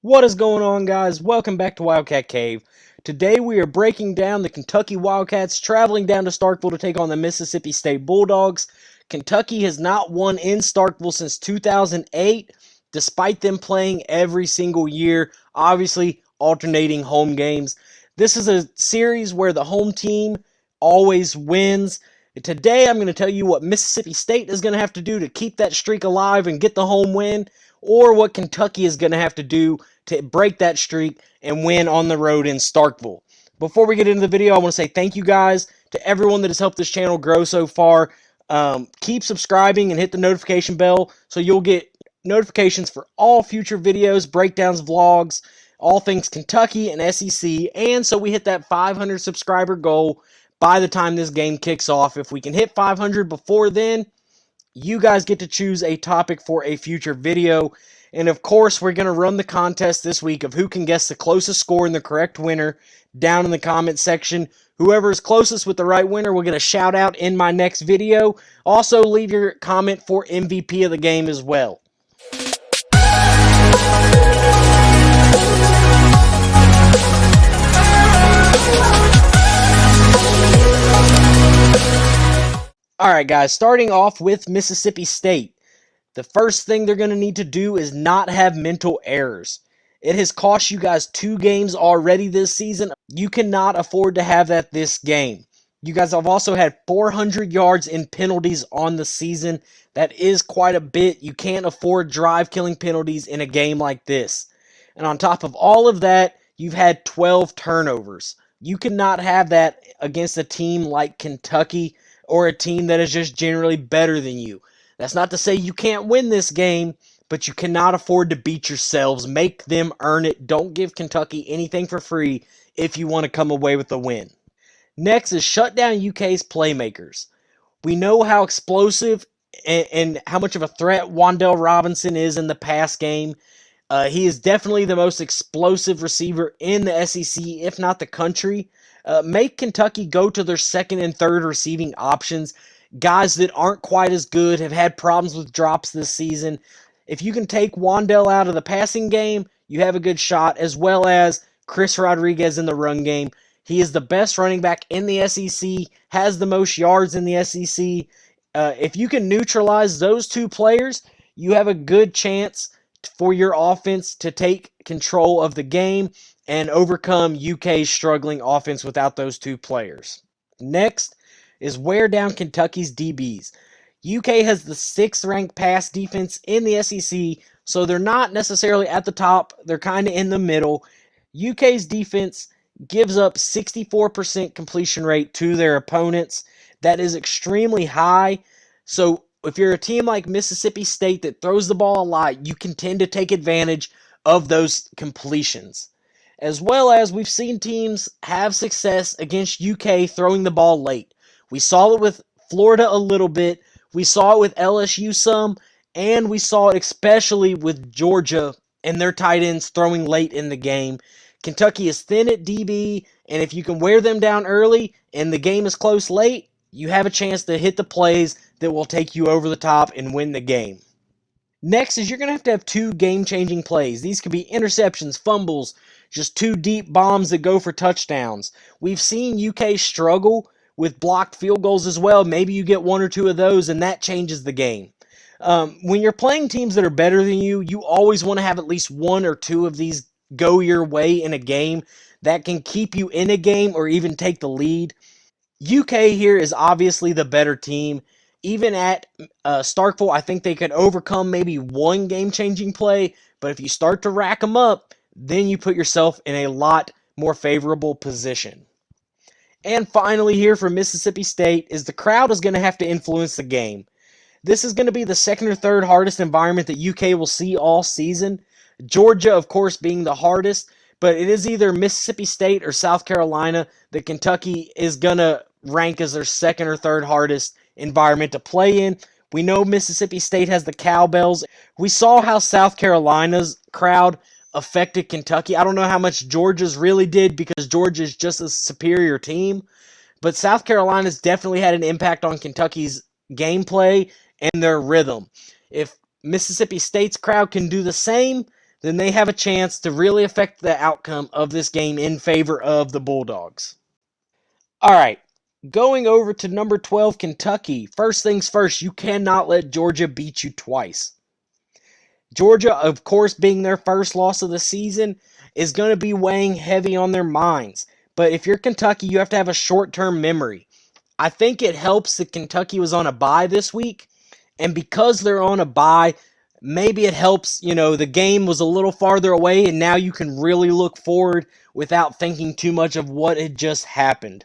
What is going on, guys? Welcome back to Wildcat Cave. Today we are breaking down the Kentucky Wildcats traveling down to Starkville to take on the Mississippi State Bulldogs. Kentucky has not won in Starkville since 2008, despite them playing every single year, obviously alternating home games. This is a series where the home team always wins. Today I'm going to tell you what Mississippi State is going to have to do to keep that streak alive and get the home win, or what Kentucky is going to have to do to break that streak and win on the road in Starkville. Before we get into the video, I want to say thank you guys to everyone that has helped this channel grow so far. Keep subscribing and hit the notification bell so you'll get notifications for all future videos, breakdowns, vlogs, all things Kentucky and SEC, and so we hit that 500 subscriber goal by the time this game kicks off. If we can hit 500 before then, you guys get to choose a topic for a future video. And of course, we're going to run the contest this week of who can guess the closest score and the correct winner down in the comment section. Whoever is closest with the right winner will get a shout out in my next video. Also, leave your comment for MVP of the game as well. Alright guys, starting off with Mississippi State. The first thing they're going to need to do is not have mental errors. It has cost you guys 2 games already this season. You cannot afford to have that this game. You guys have also had 400 yards in penalties on the season. That is quite a bit. You can't afford drive-killing penalties in a game like this. And on top of all of that, you've had 12 turnovers. You cannot have that against a team like Kentucky or a team that is just generally better than you. That's not to say you can't win this game, but you cannot afford to beat yourselves. Make them earn it. Don't give Kentucky anything for free if you want to come away with a win. Next is shut down UK's playmakers. We know how explosive and how much of a threat Wan'Dale Robinson is in the pass game. He is definitely the most explosive receiver in the SEC, if not the country. Make Kentucky go to their second and third receiving options. Guys that aren't quite as good, have had problems with drops this season. If you can take Wan'Dale out of the passing game, you have a good shot, as well as Chris Rodriguez in the run game. He is the best running back in the SEC, has the most yards in the SEC. If you can neutralize those 2 players, you have a good chance for your offense to take control of the game and overcome UK's struggling offense without those 2 players. Next is wear down Kentucky's DBs. UK has the 6th ranked pass defense in the SEC, so they're not necessarily at the top. They're kind of in the middle. UK's defense gives up 64% completion rate to their opponents. That is extremely high. So if you're a team like Mississippi State that throws the ball a lot, you can tend to take advantage of those completions. As well as we've seen teams have success against UK throwing the ball late. We saw it with Florida a little bit. We saw it with LSU some. And we saw it especially with Georgia and their tight ends throwing late in the game. Kentucky is thin at DB, and if you can wear them down early and the game is close late, you have a chance to hit the plays that will take you over the top and win the game. Next is you're going to have 2 game-changing plays. These could be interceptions, fumbles, just 2 deep bombs that go for touchdowns. We've seen UK struggle with blocked field goals as well. Maybe you get 1 or 2 of those, and that changes the game. When you're playing teams that are better than you, you always want to have at least 1 or 2 of these go your way in a game that can keep you in a game or even take the lead. UK here is obviously the better team. Even at Starkville, I think they could overcome maybe 1 game-changing play, but if you start to rack them up, then you put yourself in a lot more favorable position. And finally here for Mississippi State is the crowd is going to have to influence the game. This is going to be the 2nd or 3rd hardest environment that UK will see all season. Georgia, of course, being the hardest, but it is either Mississippi State or South Carolina that Kentucky is going to rank as their 2nd or 3rd hardest environment to play in. We know Mississippi State has the cowbells. We saw how South Carolina's crowd affected Kentucky. I don't know how much Georgia's really did because Georgia's just a superior team, but South Carolina's definitely had an impact on Kentucky's gameplay and their rhythm. If Mississippi State's crowd can do the same, then they have a chance to really affect the outcome of this game in favor of the Bulldogs. All right, going over to number 12, Kentucky. First things first, you cannot let Georgia beat you twice. Georgia, of course, being their first loss of the season, is going to be weighing heavy on their minds. But if you're Kentucky, you have to have a short-term memory. I think it helps that Kentucky was on a bye this week, and because they're on a bye, maybe it helps, the game was a little farther away, and now you can really look forward without thinking too much of what had just happened.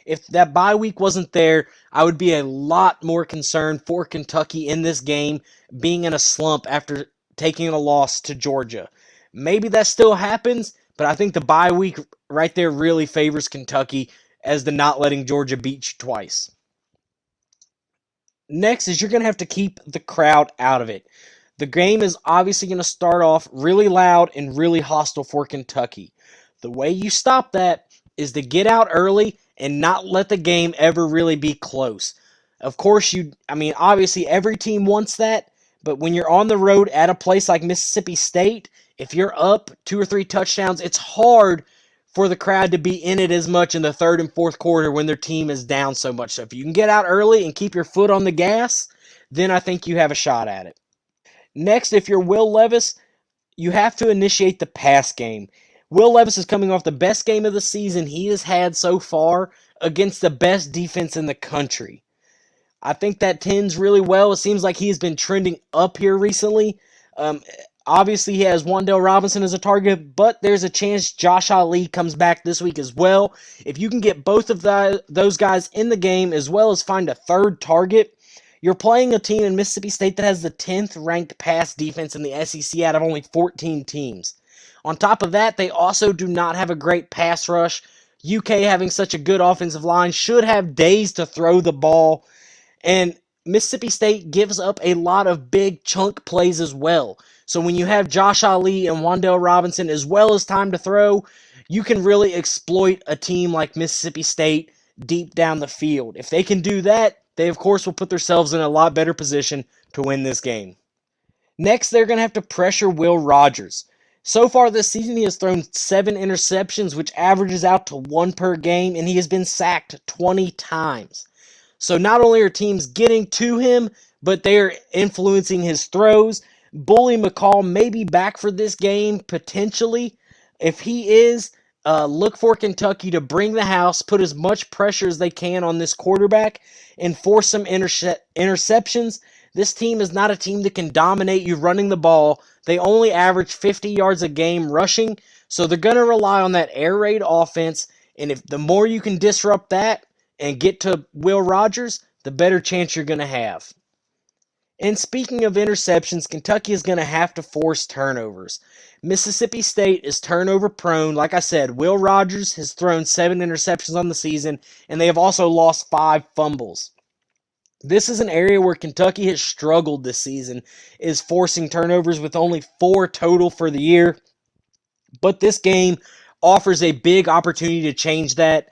If that bye week wasn't there, I would be a lot more concerned for Kentucky in this game, being in a slump after taking a loss to Georgia. Maybe that still happens, but I think the bye week right there really favors Kentucky as the not letting Georgia beat you twice. Next is you're going to have to keep the crowd out of it. The game is obviously going to start off really loud and really hostile for Kentucky. The way you stop that is to get out early and not let the game ever really be close. Of course, obviously every team wants that, but when you're on the road at a place like Mississippi State, if you're up 2 or 3 touchdowns, it's hard for the crowd to be in it as much in the third and fourth quarter when their team is down so much. So if you can get out early and keep your foot on the gas, then I think you have a shot at it. Next, if you're Will Levis, you have to initiate the pass game. Will Levis is coming off the best game of the season he has had so far against the best defense in the country. I think that tends really well. It seems like he has been trending up here recently. Obviously, he has Wan'Dale Robinson as a target, but there's a chance Josh Ali comes back this week as well. If you can get both of those guys in the game as well as find a third target, you're playing a team in Mississippi State that has the 10th ranked pass defense in the SEC out of only 14 teams. On top of that, they also do not have a great pass rush. UK having such a good offensive line should have days to throw the ball. And Mississippi State gives up a lot of big chunk plays as well. So when you have Josh Ali and Wan'Dale Robinson as well as time to throw, you can really exploit a team like Mississippi State deep down the field. If they can do that, they of course will put themselves in a lot better position to win this game. Next, they're going to have to pressure Will Rogers. So far this season, he has thrown 7 interceptions, which averages out to 1 per game, and he has been sacked 20 times. So not only are teams getting to him, but they are influencing his throws. Bully McCall may be back for this game, potentially. If he is, look for Kentucky to bring the house, put as much pressure as they can on this quarterback, and force some interceptions. This team is not a team that can dominate you running the ball. They only average 50 yards a game rushing, so they're going to rely on that air raid offense, and if the more you can disrupt that and get to Will Rogers, the better chance you're going to have. And speaking of interceptions, Kentucky is going to have to force turnovers. Mississippi State is turnover prone. Like I said, Will Rogers has thrown 7 interceptions on the season, and they have also lost 5 fumbles. This is an area where Kentucky has struggled this season, is forcing turnovers with only 4 total for the year. But this game offers a big opportunity to change that.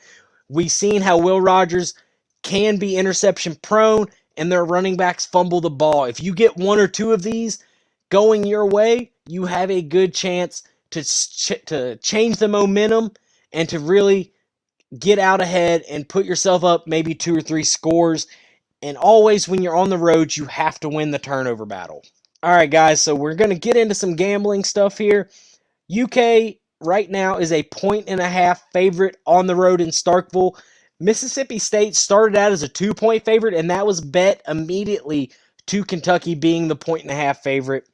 We've seen how Will Rogers can be interception prone, and their running backs fumble the ball. If you get 1 or 2 of these going your way, you have a good chance to change the momentum and to really get out ahead and put yourself up maybe 2 or 3 scores. And always when you're on the road, you have to win the turnover battle. All right, guys, so we're going to get into some gambling stuff here. UK right now is a 1.5 favorite on the road in Starkville. Mississippi State started out as a 2-point favorite, and that was bet immediately to Kentucky being the 1.5 favorite.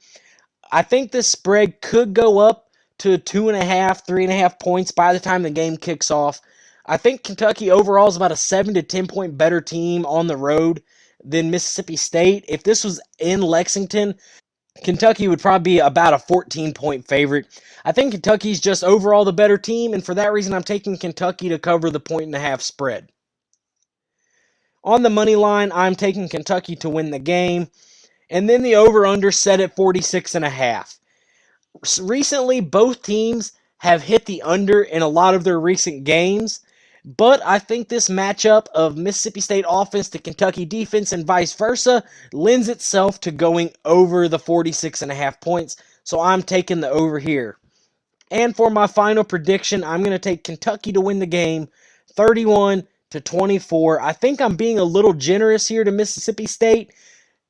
I think this spread could go up to 2.5, 3.5 points by the time the game kicks off. I think Kentucky overall is about a 7 to 10 point better team on the road than Mississippi State. If this was in Lexington, Kentucky would probably be about a 14-point favorite. I think Kentucky's just overall the better team, and for that reason, I'm taking Kentucky to cover the 1.5 spread. On the money line, I'm taking Kentucky to win the game, and then the over-under set at 46.5. Recently, both teams have hit the under in a lot of their recent games, but I think this matchup of Mississippi State offense to Kentucky defense and vice versa lends itself to going over the 46.5 points. so I'm taking the over here. And for my final prediction, I'm going to take Kentucky to win the game 31-24. I think I'm being a little generous here to Mississippi State.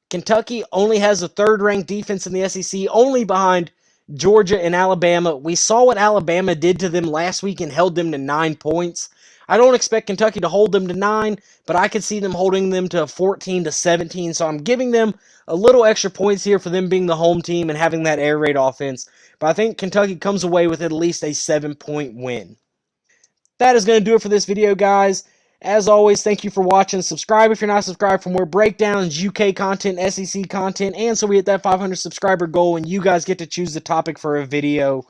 Kentucky only has a third-ranked defense in the SEC, only behind Georgia and Alabama. We saw what Alabama did to them last week and held them to 9 points. I don't expect Kentucky to hold them to 9, but I could see them holding them to 14-17, so I'm giving them a little extra points here for them being the home team and having that air raid offense. But I think Kentucky comes away with at least a 7-point win. That is going to do it for this video, guys. As always, thank you for watching. Subscribe if you're not subscribed for more breakdowns, UK content, SEC content, and so we hit that 500 subscriber goal, and you guys get to choose the topic for a video.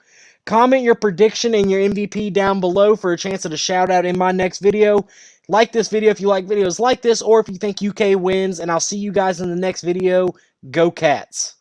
Comment your prediction and your MVP down below for a chance at a shout out in my next video. Like this video if you like videos like this, or if you think UK wins, and I'll see you guys in the next video. Go Cats!